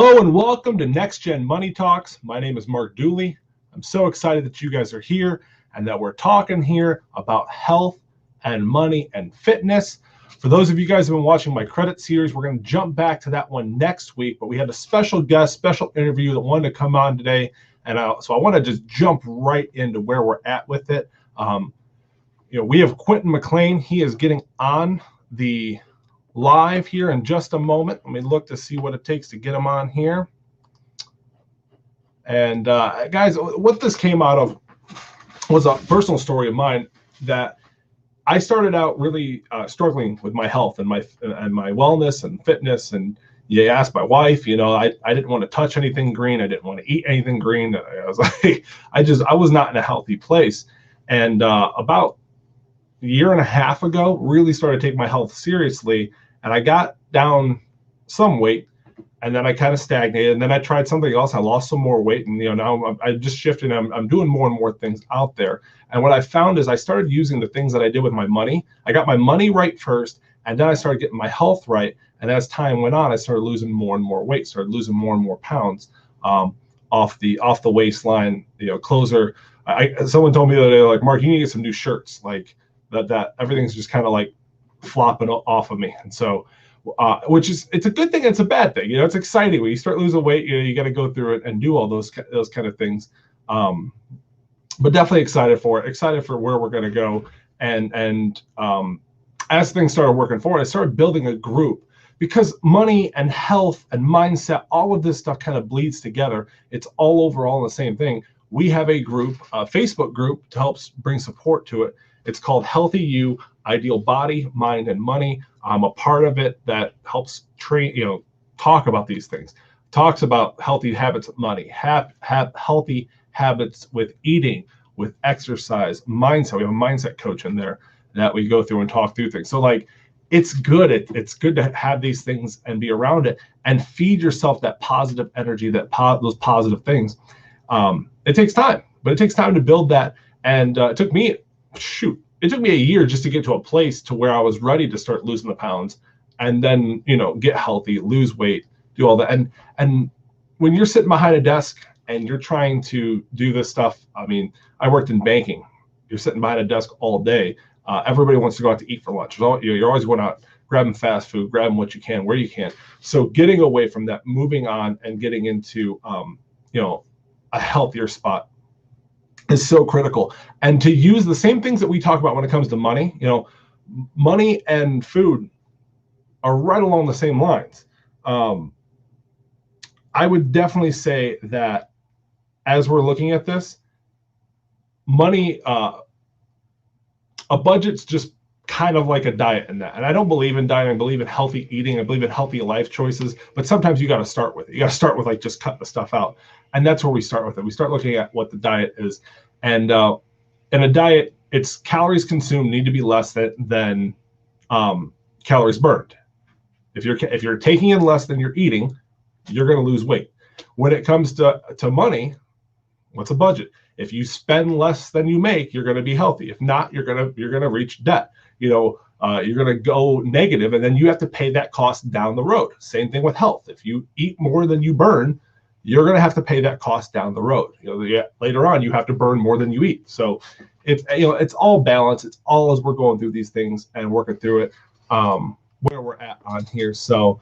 Hello and welcome to Next Gen Money Talks. My name is Mark Dooley. I'm so excited that you guys are here and that we're talking here about health and money and fitness. For those of you guys who have been watching my credit series, we're going to jump back to that one next week, but we had a special guest, special interview that wanted to come on today. And so I want to just jump right into where we're at with it. We have Quinton McClain. He is getting on the live here in just a moment. Let me look to see what it takes to get him on here. And guys, what this came out of was a personal story of mine that I started out really struggling with my health and my wellness and fitness. And you asked my wife, I didn't want to touch anything green. I didn't want to eat anything green. I was like, I was not in a healthy place. And about a year and a half ago, really started to take my health seriously. And I got down some weight, and then I kind of stagnated. And then I tried something else. I lost some more weight, and now I just shifted. I'm doing more and more things out there. And what I found is I started using the things that I did with my money. I got my money right first, and then I started getting my health right. And as time went on, I started losing more and more weight, started losing more and more pounds off the waistline. Clothes are. Someone told me the other day, like, Mark, you need to get some new shirts, like that everything's just kind of like flopping off of me. And so it's a good thing, it's a bad thing. It's exciting when you start losing weight. You got to go through it and do all those kind of things, but definitely excited for where we're going to go. And as things started working forward, I started building a group, because money and health and mindset, all of this stuff kind of bleeds together. It's all the same thing. We have a group, a Facebook group, to help bring support to it. It's called Healthy You, Ideal Body, Mind, and Money. I'm a part of it that helps train, talk about these things. Talks about healthy habits of money, have healthy habits with eating, with exercise, mindset. We have a mindset coach in there that we go through and talk through things. So like, it's good. It's good to have these things and be around it and feed yourself that positive energy, those positive things. It takes time, but it takes time to build that. And it took me a year just to get to a place to where I was ready to start losing the pounds, and then, get healthy, lose weight, do all that. And when you're sitting behind a desk and you're trying to do this stuff, I worked in banking. You're sitting behind a desk all day. Everybody wants to go out to eat for lunch. You're always going out, grabbing fast food, grabbing what you can, where you can. So getting away from that, moving on and getting into, a healthier spot is so critical. And to use the same things that we talk about when it comes to money, money and food are right along the same lines. I would definitely say that as we're looking at this, money, a budget's just kind of like a diet in that. And I don't believe in diet. I believe in healthy eating. I believe in healthy life choices. But sometimes you got to start with it. You got to start with like just cut the stuff out. And that's where we start with it. We start looking at what the diet is. And in a diet, its calories consumed need to be less than calories burned. If you're taking in less than you're eating, you're going to lose weight. When it comes to money, what's a budget? If you spend less than you make, you're going to be healthy. If not, you're going to reach debt. You're going to go negative, and then you have to pay that cost down the road. Same thing with health. If you eat more than you burn, you're going to have to pay that cost down the road. Later on, you have to burn more than you eat. So it's all balance. It's all as we're going through these things and working through it, where we're at on here. So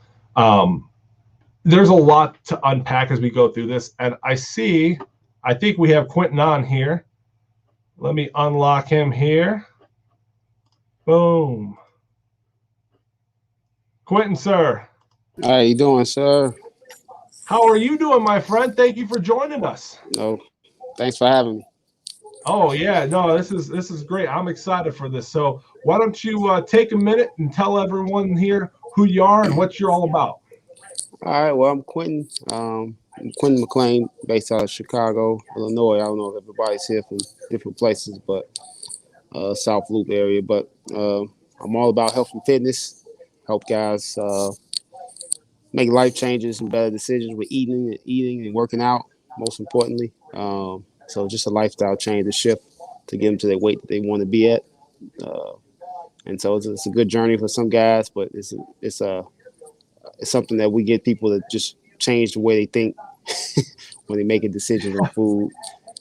there's a lot to unpack as we go through this. And I think we have Quinton on here. Let me unlock him here. Boom. Quinton, sir. How you doing, sir? How are you doing, my friend? Thank you for joining us. Oh, thanks for having me. Oh yeah, no, this is great. I'm excited for this. So why don't you take a minute and tell everyone here who you are and what you're all about? All right. Well, I'm Quinton. I'm Quinton McClain, based out of Chicago, Illinois. I don't know if everybody's here from different places, but South Loop area. But I'm all about health and fitness. Help guys make life changes and better decisions with eating and working out, most importantly. So just a lifestyle change, a shift to get them to the weight that they want to be at. And so it's a good journey for some guys, but it's something that we get people to just change the way they think when they make a decision on food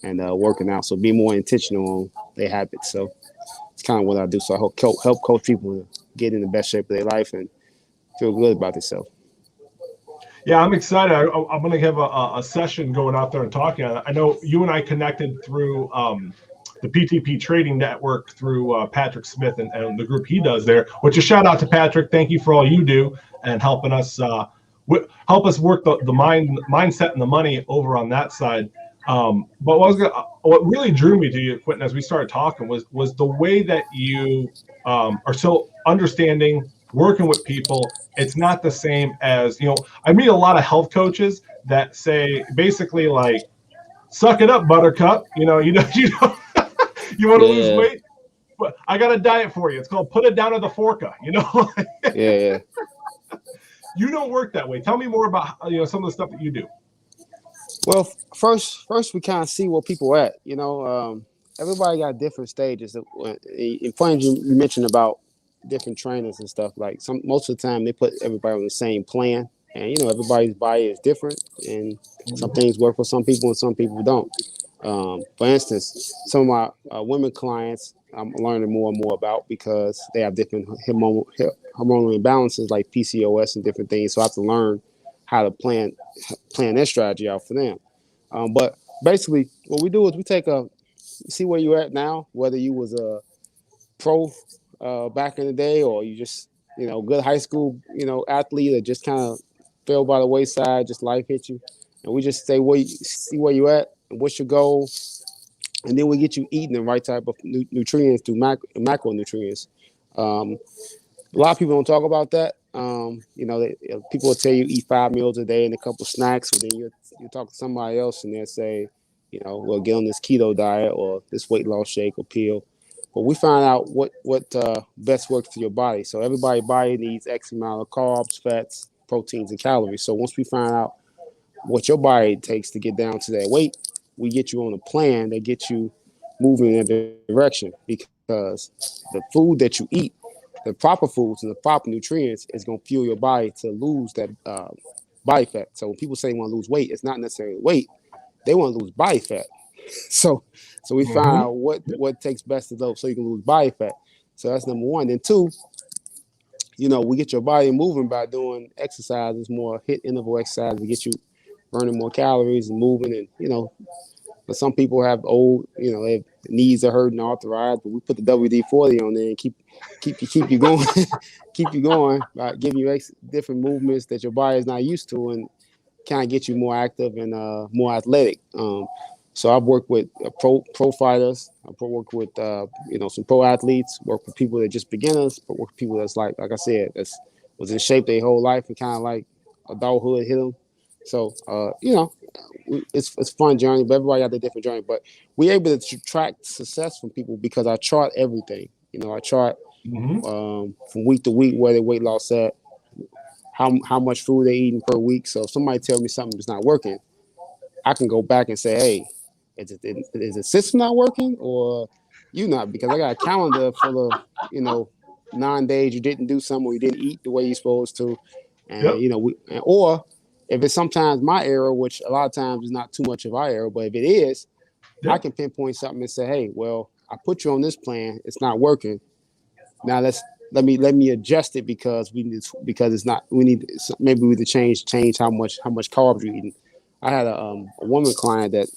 and working out. So be more intentional on their habits. So it's kind of what I do. So I help coach people to get in the best shape of their life and feel good about themselves. Yeah, I'm excited. I'm going to have a session going out there and talking. I know you and I connected through the PTP Trading Network through Patrick Smith and the group he does there, which is shout out to Patrick. Thank you for all you do and helping us work the mindset and the money over on that side. But what really drew me to you, Quinton, as we started talking was the way that you are so understanding, working with people. It's not the same as, I meet a lot of health coaches that say basically like, suck it up, buttercup. You want to lose weight, but I got a diet for you. It's called put it down to the forka, Yeah. You don't work that way. Tell me more about some of the stuff that you do. Well, first we kind of see where people are at. Everybody got different stages. In point you mentioned about different trainers and stuff. Like most of the time they put everybody on the same plan, and everybody's body is different, and some things work for some people and some people don't. For instance, some of my women clients I'm learning more and more about because they have different hormonal imbalances like PCOS and different things. So I have to learn how to plan their strategy out for them. But basically, what we do is we see where you're at now, whether you was a pro back in the day or you just good high school athlete that just kind of fell by the wayside, just life hit you, and we just see where you at and what's your goal. And then we get you eating the right type of nutrients through macronutrients. A lot of people don't talk about that. People will tell you eat 5 meals a day and a couple snacks, but then you talk to somebody else and they'll say, well, get on this keto diet or this weight loss shake or pill. But we find out what best works for your body. So everybody's body needs X amount of carbs, fats, proteins, and calories. So once we find out what your body takes to get down to that weight, we get you on a plan that gets you moving in that direction, because the food that you eat, the proper foods and the proper nutrients is going to fuel your body to lose that body fat. So when people say they want to lose weight, it's not necessarily weight. They want to lose body fat. So we find out what takes best of those so you can lose body fat. So that's number one. Then two, we get your body moving by doing exercises, more hit interval exercise to get you burning more calories and moving. And, but some people have their knees are hurting, arthritis, but we put the WD-40 on there and keep you going, keep you going by giving you different movements that your body is not used to and kind of get you more active and more athletic. So I've worked with pro fighters. I've worked with some pro athletes. Work with people that are just beginners. But work with people that's like I said, that's was in shape their whole life and kind of like adulthood hit them. So it's a fun journey, but everybody got their different journey. But we're able to track success from people because I chart everything. I chart from week to week where their weight loss at, how much food they're eating per week. So if somebody tells me something that's not working, I can go back and say, hey, is the system not working or you not? Because I got a calendar full of 9 days you didn't do something or you didn't eat the way you're supposed to, and or if it's sometimes my error, which a lot of times is not too much of our error, but if it is, I can pinpoint something and say, hey, well, I put you on this plan, it's not working. Now let me adjust it because it's not. Maybe we need to change how much carbs you're eating. I had a woman client that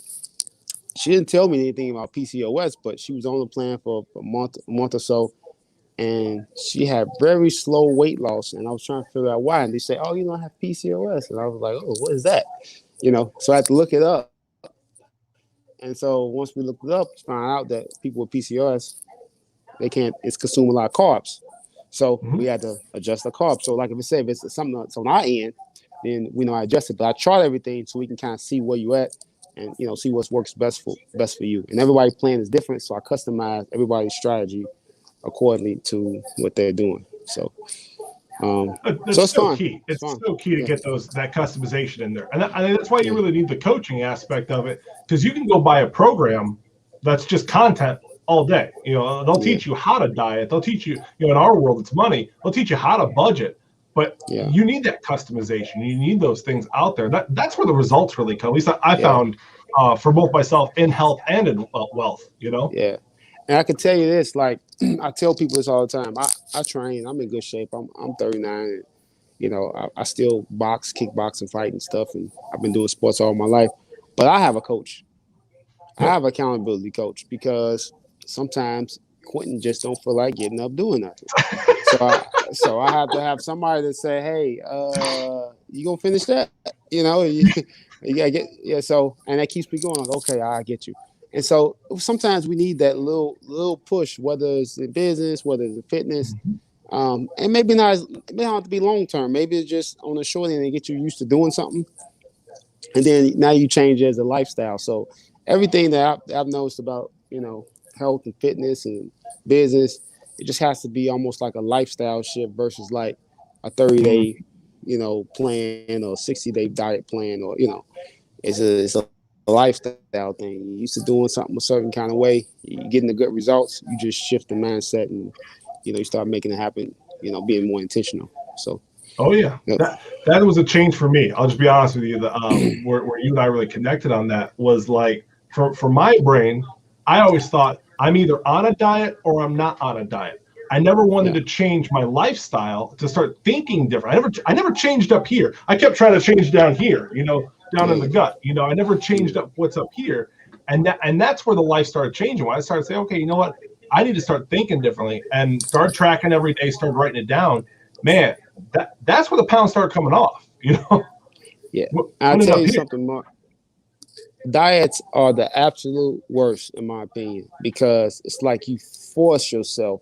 she didn't tell me anything about PCOS, but she was on the plan for a month or so, and she had very slow weight loss. And I was trying to figure out why. And they say, "Oh, you don't have PCOS," and I was like, "Oh, what is that?" So I had to look it up. And so once we looked it up, we found out that people with PCOS, it's consume a lot of carbs. So we had to adjust the carbs. So like if it's something that's on our end, then we know I adjust it. But I chart everything so we can kind of see where you at and see what works best for you. And everybody's plan is different, so I customize everybody's strategy accordingly to what they're doing. So so it's fun. Key. It's so key to get that customization in there, and that's why you really need the coaching aspect of it, because you can go buy a program that's just content all day. They'll teach you how to diet. They'll teach you, in our world, it's money. They'll teach you how to budget. But Yeah. you need that customization. You need those things out there. That's where the results really come. At least I Yeah. found for both myself in health and in wealth. Yeah. And I can tell you this, like I tell people this all the time. I train. I'm in good shape. I'm 39. And, you know, I still box, kickbox, and fight and stuff. And I've been doing sports all my life. But I have a coach. I have an accountability coach because sometimes Quinton just don't feel like getting up doing nothing. So I have to have somebody to say, hey, you gonna finish that? You know, you gotta get So and that keeps me going. Like, okay, I get you. And so sometimes we need that little push, whether it's in business, whether it's in fitness, and maybe not. It may not have to be long term. Maybe it's just on the short end and get you used to doing something, and then now you change it as a lifestyle. So everything that I've noticed about health and fitness and business, it just has to be almost like a lifestyle shift versus like a 30-day plan or 60-day diet plan, or it's a lifestyle thing. You used to doing something a certain kind of way, you're getting the good results, you just shift the mindset and you start making it happen, being more intentional. So oh yeah, that was a change for me. I'll just be honest with you. Where you and I really connected on that was like for my brain, I always thought I'm either on a diet or I'm not on a diet. I never wanted to change my lifestyle to start thinking different. I never changed up here. I kept trying to change down here, down in the gut. I never changed up what's up here. And that's where the life started changing. When I started saying, okay, you know what? I need to start thinking differently and start tracking every day, start writing it down. Man, that's where the pounds start coming off, Yeah. I'll tell you something, Mark. Diets are the absolute worst, in my opinion, because it's like you force yourself.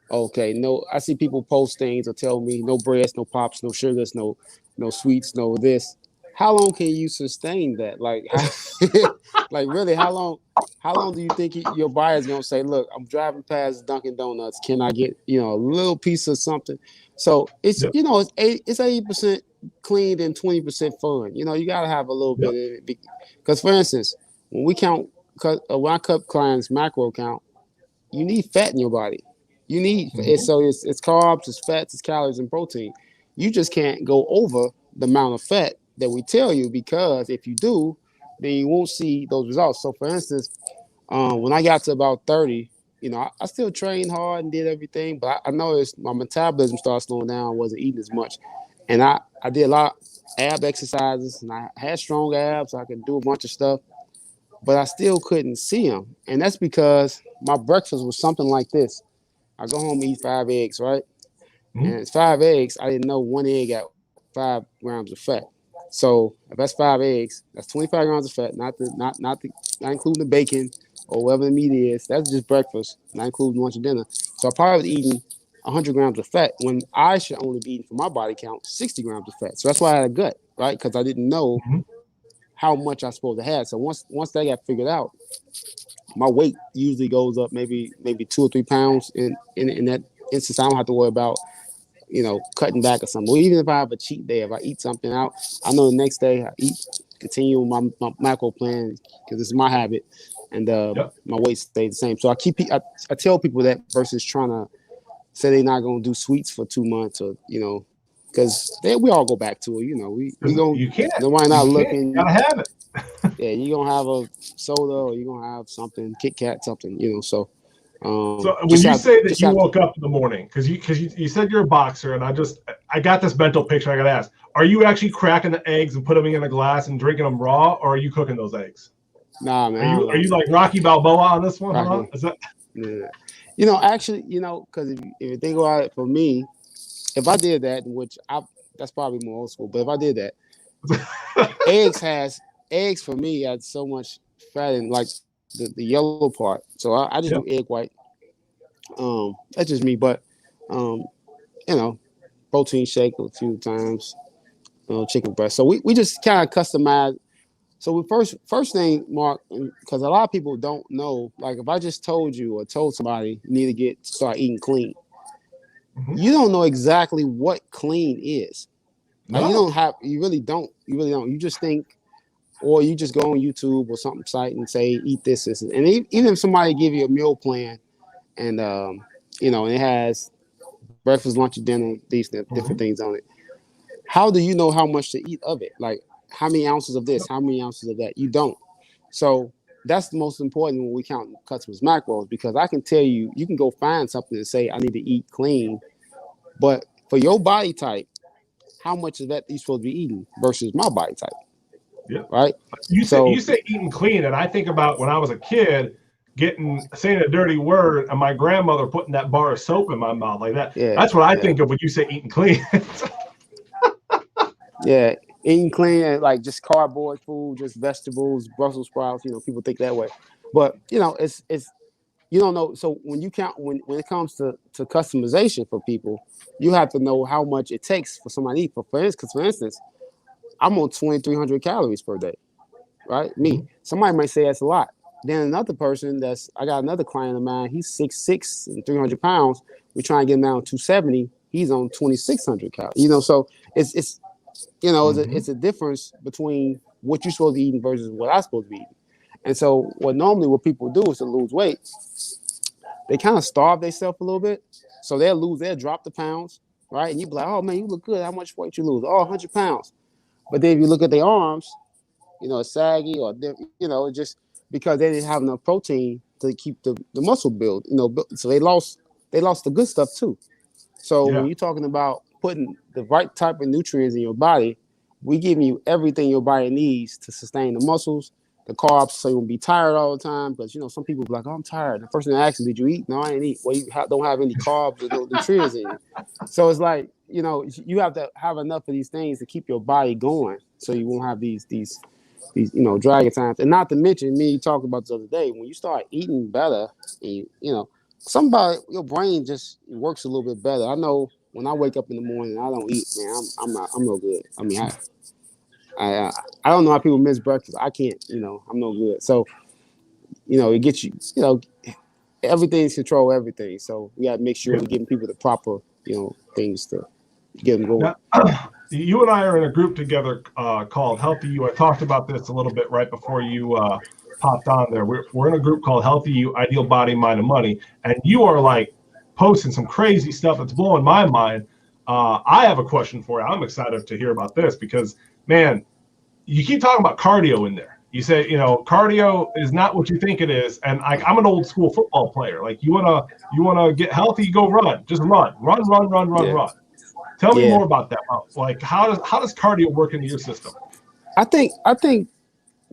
Okay, no, I see people post things or tell me no breads, no pops, no sugars, no sweets, no this. How long can you sustain that? Like, like really, how long? How long do you think your buyer's gonna say, "Look, I'm driving past Dunkin' Donuts. Can I get a little piece of something?" So it's it's 80% clean and 20% fun. You gotta have a little bit of it because, for instance, when I cut clients macro count, you need fat in your body. You need it's carbs, it's fats, it's calories, and protein. You just can't go over the amount of fat that we tell you, because if you do, then you won't see those results. So, for instance, when I got to about 30, I still trained hard and did everything, but I noticed my metabolism started slowing down. I wasn't eating as much, and I did a lot of ab exercises, and I had strong abs. So I could do a bunch of stuff, but I still couldn't see them, and that's because my breakfast was something like this. I go home and eat 5 eggs, right? Mm-hmm. And it's 5 eggs. I didn't know one egg got 5 grams of fat. So if that's 5 eggs, that's 25 grams of fat, not including the bacon or whatever the meat is. That's just breakfast, not including lunch and dinner. So I probably was eating 100 grams of fat when I should only be eating, for my body count, 60 grams of fat. So that's why I had a gut, right? Because I didn't know how much I was supposed to have. So once that got figured out, my weight usually goes up maybe 2 or 3 pounds in that instance. I don't have to worry about cutting back or something. Or even if I have a cheat day, if I eat something out, I know the next day I continue my macro plan because it's my habit, and my weight stays the same. So I tell people that versus trying to say they're not going to do sweets for 2 months, or because we all go back to it. We going. You can't. Nobody not looking. You gotta have it. Yeah, you're gonna have a soda, or you're gonna have something, Kit Kat, something. So when you say that you woke up in the morning, because you said you're a boxer, and I got this mental picture. I got to ask: are you actually cracking the eggs and putting them in a glass and drinking them raw, or are you cooking those eggs? Nah, man. Are you like Rocky Balboa on this one? Huh? Is that? Yeah. Actually, because if you think about it, for me, if I did that, that's probably more old school, but if I did that, eggs for me had so much fat in, like the yellow part. So I just do egg white. That's just me, but protein shake a few times, chicken breast. So we just kind of customize. So we first thing, Mark, because a lot of people don't know. Like if I just told you or told somebody you need to start eating clean, you don't know exactly what clean is. No. Like you really don't. You just think, or you just go on YouTube or something site and say eat this, and even if somebody give you a meal plan, and and it has breakfast, lunch, and dinner, these different things on it. How do you know how much to eat of it? Like how many ounces of this, how many ounces of that? You don't. So that's the most important when we count customers' macros, because I can tell you, you can go find something and say, I need to eat clean. But for your body type, how much of that you're supposed to be eating versus my body type, Yeah. right? You say eating clean, and I think about when I was a kid saying a dirty word and my grandmother putting that bar of soap in my mouth like that. Yeah, that's what I think of when you say eating clean. Yeah, eating clean, like just cardboard food, just vegetables, Brussels sprouts. People think that way, but it's you don't know. So when you count, when it comes to customization for people, you have to know how much it takes for somebody to eat. For instance, I'm on 2,300 calories per day, right? Me. Somebody might say that's a lot. Then another person I got another client of mine. He's 6'6" and 300 pounds. We try and get him down to 270. He's on 2,600 calories. So it's it's a difference between what you're supposed to be eating versus what I'm supposed to be eating. And so what people do is to lose weight, they kind of starve themselves a little bit. So they'll drop the pounds, right? And you be like, oh man, you look good. How much weight you lose? Oh, 100 pounds. But then if you look at their arms, it's saggy, or just because they didn't have enough protein to keep the muscle build, so they lost the good stuff too. So when you're talking about putting the right type of nutrients in your body, we giving you everything your body needs to sustain the muscles, the carbs, so you won't be tired all the time. Because some people be like, oh, I'm tired. The person asks you, did you eat? No, I didn't eat. Well, you don't have any carbs or no nutrients in you. So it's like, you have to have enough of these things to keep your body going, so you won't have these dragging times. And not to mention, me talking about this other day, when you start eating better, and somebody, your brain just works a little bit better. I know when I wake up in the morning, I don't eat, man. I'm no good. I mean, I don't know how people miss breakfast. I can't. I'm no good. So, it gets you. Everything's control everything. So we got to make sure we're giving people the proper, things to get them going. Now, you and I are in a group together called Healthy You. I talked about this a little bit right before you popped on there. We're in a group called Healthy You, Ideal Body, Mind, and Money, and you are like posting some crazy stuff that's blowing my mind. I have a question for you. I'm excited to hear about this because, man, you keep talking about cardio in there. You say, cardio is not what you think it is. And I'm an old school football player. Like you wanna get healthy, go run. Just run. Run. Tell me more about that. Like how does cardio work into your system? I think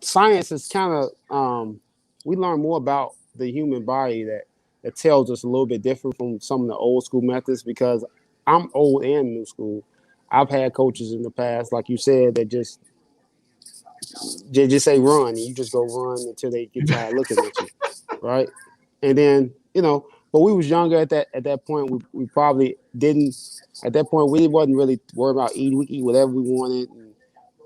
science is kind of we learn more about the human body that tells us a little bit different from some of the old school methods, because I'm old and new school. I've had coaches in the past, like you said, that just say run, and you just go run until they get tired looking at you, right? And then but we was younger at that point. We probably didn't. At that point, we wasn't really worried about eating. We could eat whatever we wanted.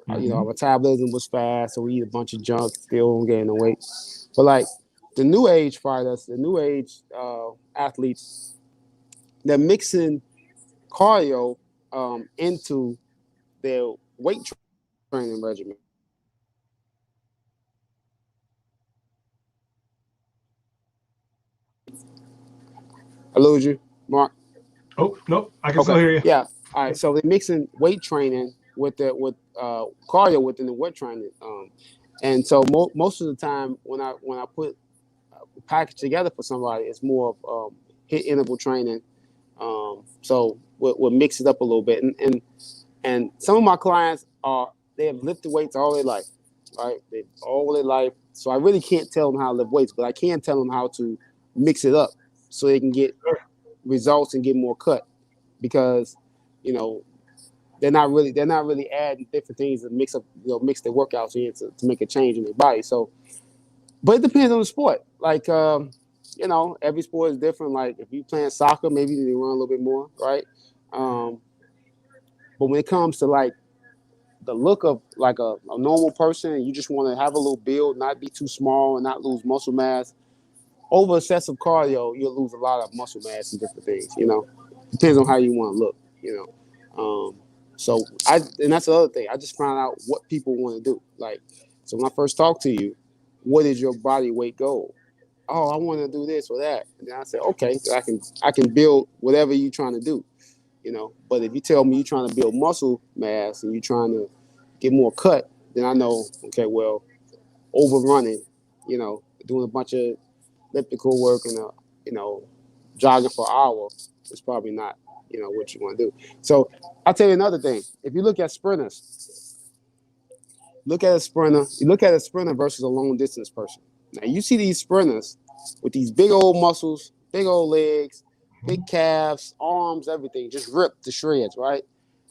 And, our metabolism was fast, so we eat a bunch of junk, still gaining weight. But like the new age fighters, the new age athletes, they're mixing cardio into their weight training regimen. I lose you, Mark. Oh, nope, I can still hear you. Yeah. All right. So they're mixing weight training with cardio within the weight training. And so most of the time when I put a package together for somebody, it's more of hit interval training. So we'll mix it up a little bit. And some of my clients they have lifted weights all their life, right? All their life. So I really can't tell them how to lift weights, but I can tell them how to mix it up so they can get results and get more cut, because they're not really adding different things to mix their workouts in to make a change in their body. So, but it depends on the sport. Like every sport is different. Like if you playing soccer, maybe you need to run a little bit more, right? But when it comes to like the look of like a normal person, and you just want to have a little build, not be too small and not lose muscle mass, over excessive cardio, you'll lose a lot of muscle mass and different things. Depends on how you want to look. So and that's the other thing. I just found out what people want to do. Like, so when I first talked to you, what is your body weight goal? oh, I want to do this or that. And then I said, okay, I can build whatever you're trying to do, you know. But if you tell me you're trying to build muscle mass and you're trying to get more cut, then I know, okay, well, overrunning, you know, doing a bunch of elliptical work and you know, jogging for an hour is probably not, you know, what you want to do. So I'll tell you another thing. If you look at sprinters, you look at a sprinter versus a long distance person. Now you see these sprinters with these big old muscles, big old legs, big calves, arms, everything, just ripped to shreds, right?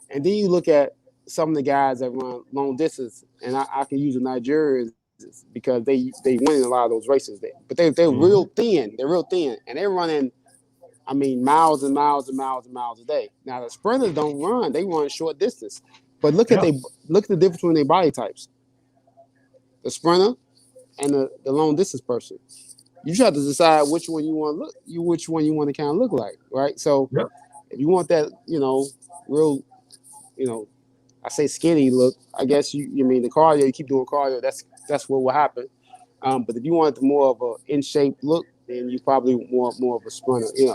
And then you look at some of the guys that run long distance, and I can use the Nigerians because they win in a lot of those races there. But they're real thin. They're real thin, and they're running, I mean, miles and miles and miles and miles a day. Now the sprinters don't run; they run short distance. But look at the difference between their body types. The sprinter and the long distance person. You just have to decide which one you want to kind of look like, right? So if you want that, you know, real, you know, I say skinny look, I guess you mean the cardio, you keep doing cardio, that's what will happen. But if you want more of a in shape look, then you probably want more of a sprinter, you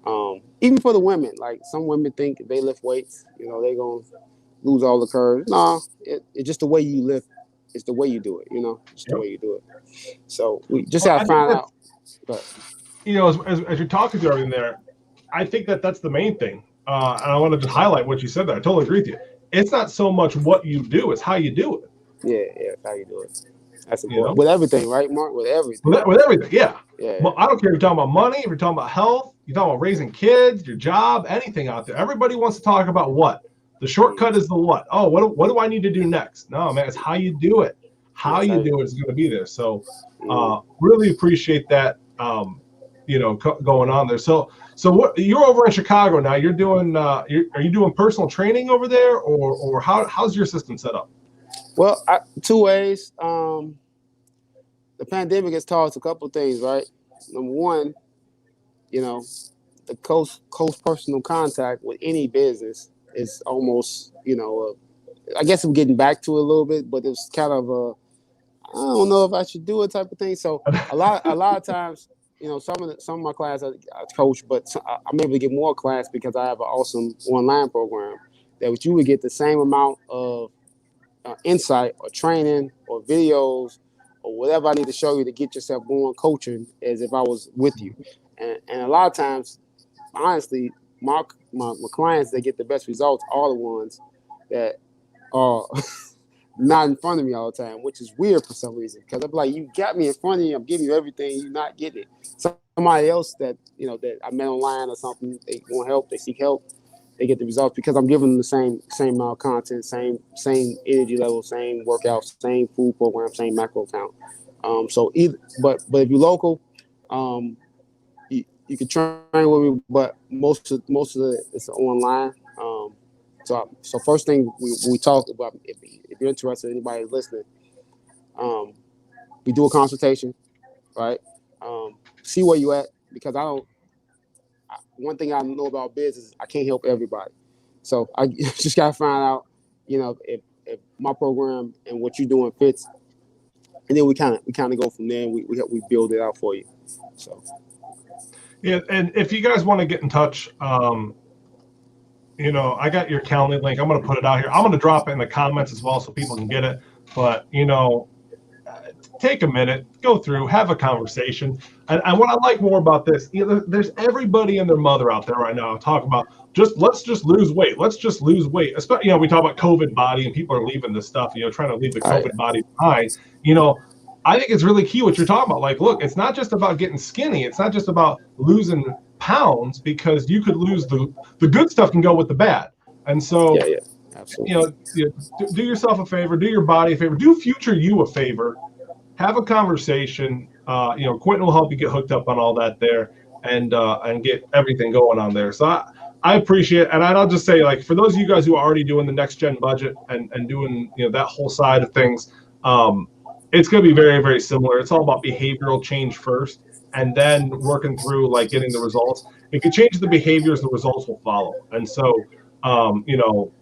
know. Even for the women, like some women think if they lift weights, you know, they're gonna lose all the curves. No, it's just the way you lift. It's the way you do it, you know. It's the way you do it. So we just have to find out. But you know, as you're talking to everything there, I think that's the main thing. And I want to just highlight what you said there. I totally agree with you. It's not so much what you do; it's how you do it. Yeah, it's how you do it. That's important. You know? With everything, right, Mark? With everything. With everything, yeah. I don't care if you're talking about money, if you're talking about health, you're talking about raising kids, your job, anything out there. Everybody wants to talk about what. The shortcut is the what. Oh, what do I need to do next? No, man, it's how you do it. How you do it is going to be there. So, really appreciate that. You know, going on there. So what? You're over in Chicago now. You're doing. Are you doing personal training over there, or how's your system set up? Well, two ways. The pandemic has taught us a couple of things, right? Number one, you know, the close personal contact with any business is almost, you know, I guess I'm getting back to it a little bit, but it's kind of I don't know if I should do it type of thing. So a lot of times, you know, some of my class I coach, but I'm able to get more class because I have an awesome online program that you would get the same amount of insight or training or videos or whatever I need to show you to get yourself going coaching as if I was with you. And a lot of times, honestly, my clients that get the best results are the ones that are not in front of me all the time, which is weird for some reason. Because I'm like, you got me in front of you, I'm giving you everything, you're not getting it. Somebody else that, you know, that I met online or something, they want help, they seek help, they get the results because I'm giving them the same amount of content, same energy level, same workouts, same food program, same macro count. So either, but if you're local, you can train with me, but most of it is online. So first thing we talk about, if you're interested, anybody listening, we do a consultation, right? See where you at, because one thing I know about business is I can't help everybody. So I just gotta find out, you know, if my program and what you're doing fits, and then we kind of go from there, and we build it out for you. So yeah, and if you guys want to get in touch, you know, I got your Calendly link. I'm going to put it out here. I'm going to drop it in the comments as well so people can get it. But, you know, take a minute, go through, have a conversation. And what I like more about this, you know, there's everybody and their mother out there right now talking about let's just lose weight. Let's just lose weight. Especially, you know, we talk about COVID body and people are leaving this stuff, you know, trying to leave the COVID body behind. You know, I think it's really key what you're talking about. Like, look, it's not just about getting skinny. It's not just about losing pounds, because you could lose the good stuff can go with the bad. And so, absolutely. You know, do yourself a favor, do your body a favor, do future you a favor, have a conversation. You know, Quinton will help you get hooked up on all that there and get everything going on there. So I appreciate it. And I'll just say, like, for those of you guys who are already doing the next gen budget and doing, you know, that whole side of things, it's going to be very, very similar. It's all about behavioral change first, and then working through, like, getting the results. If you change the behaviors, the results will follow. And so, you know,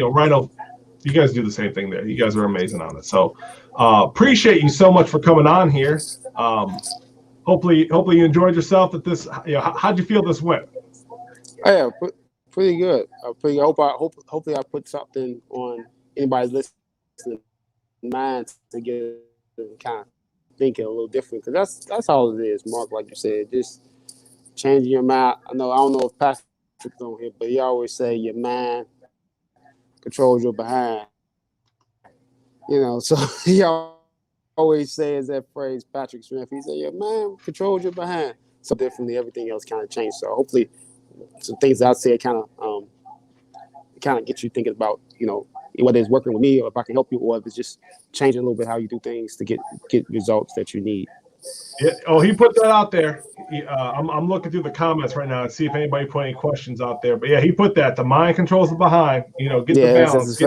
Rhino, you guys do the same thing there. You guys are amazing on it. So appreciate you so much for coming on here. hopefully you enjoyed yourself at this. How'd you feel this went? Oh, yeah, pretty good. Pretty. Hopefully, I put something on anybody's listening mind to get them kind of thinking a little different. Because that's all it is, Mark. Like you said, just changing your mind. I don't know if Patrick's on here, but he always say your mind controls your behind. So he always says that phrase, Patrick Smith. He said, your mind controls your behind. So differently, everything else kind of changed. So hopefully, some things I said kind of get you thinking about, whether it's working with me or if I can help you, or if it's just changing a little bit how you do things to get results that you need. Yeah. Oh, he put that out there. I'm looking through the comments right now and see if anybody put any questions out there. But yeah, he put that. The mind controls the behind. Get the balance.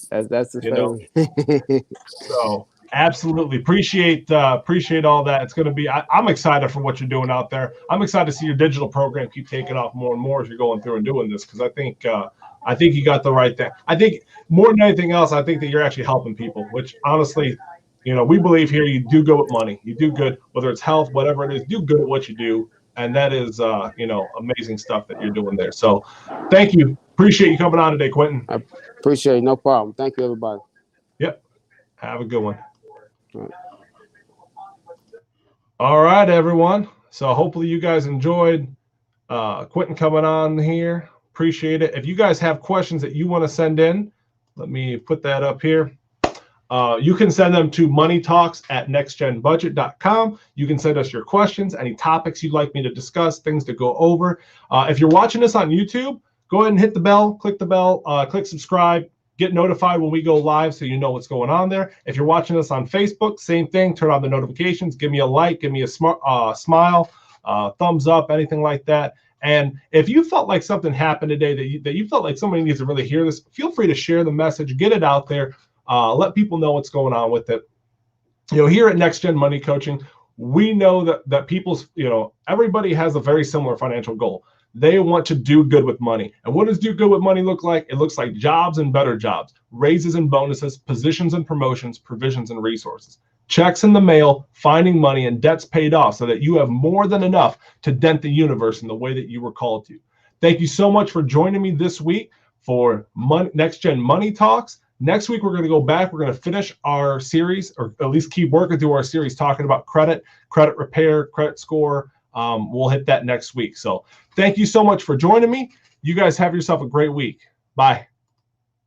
That's the favorite. So absolutely appreciate all that. It's going to be. I'm excited for what you're doing out there. I'm excited to see your digital program keep taking off more and more as you're going through and doing this, because I think you got the right thing. I think more than anything else, I think that you're actually helping people, which honestly, we believe here you do good with money. You do good, whether it's health, whatever it is, do good at what you do. And that is, amazing stuff that you're doing there. So thank you. Appreciate you coming on today, Quinton. I appreciate it. No problem. Thank you, everybody. Yep. Have a good one. All right, everyone. So hopefully you guys enjoyed Quinton coming on here. Appreciate it. If you guys have questions that you want to send in, let me put that up here. You can send them to moneytalks@nextgenbudget.com. You can send us your questions, any topics you'd like me to discuss, things to go over. If you're watching this on YouTube, go ahead and hit the bell, click subscribe, get notified when we go live so you know what's going on there. If you're watching us on Facebook, same thing, turn on the notifications, give me a like, give me a smile, thumbs up, anything like that. And if you felt like something happened today that you felt like somebody needs to really hear this, feel free to share the message, get it out there. Let people know what's going on with it. Here at Next Gen Money Coaching, we know that people's, everybody has a very similar financial goal. They want to do good with money. And what does do good with money look like? It looks like jobs and better jobs, raises and bonuses, positions and promotions, provisions and resources, checks in the mail, finding money, and debts paid off so that you have more than enough to dent the universe in the way that you were called to. Thank you so much for joining me this week for Next Gen Money Talks. Next week, we're going to go back. We're going to finish our series, or at least keep working through our series, talking about credit repair, credit score. We'll hit that next week. So thank you so much for joining me. You guys have yourself a great week. Bye.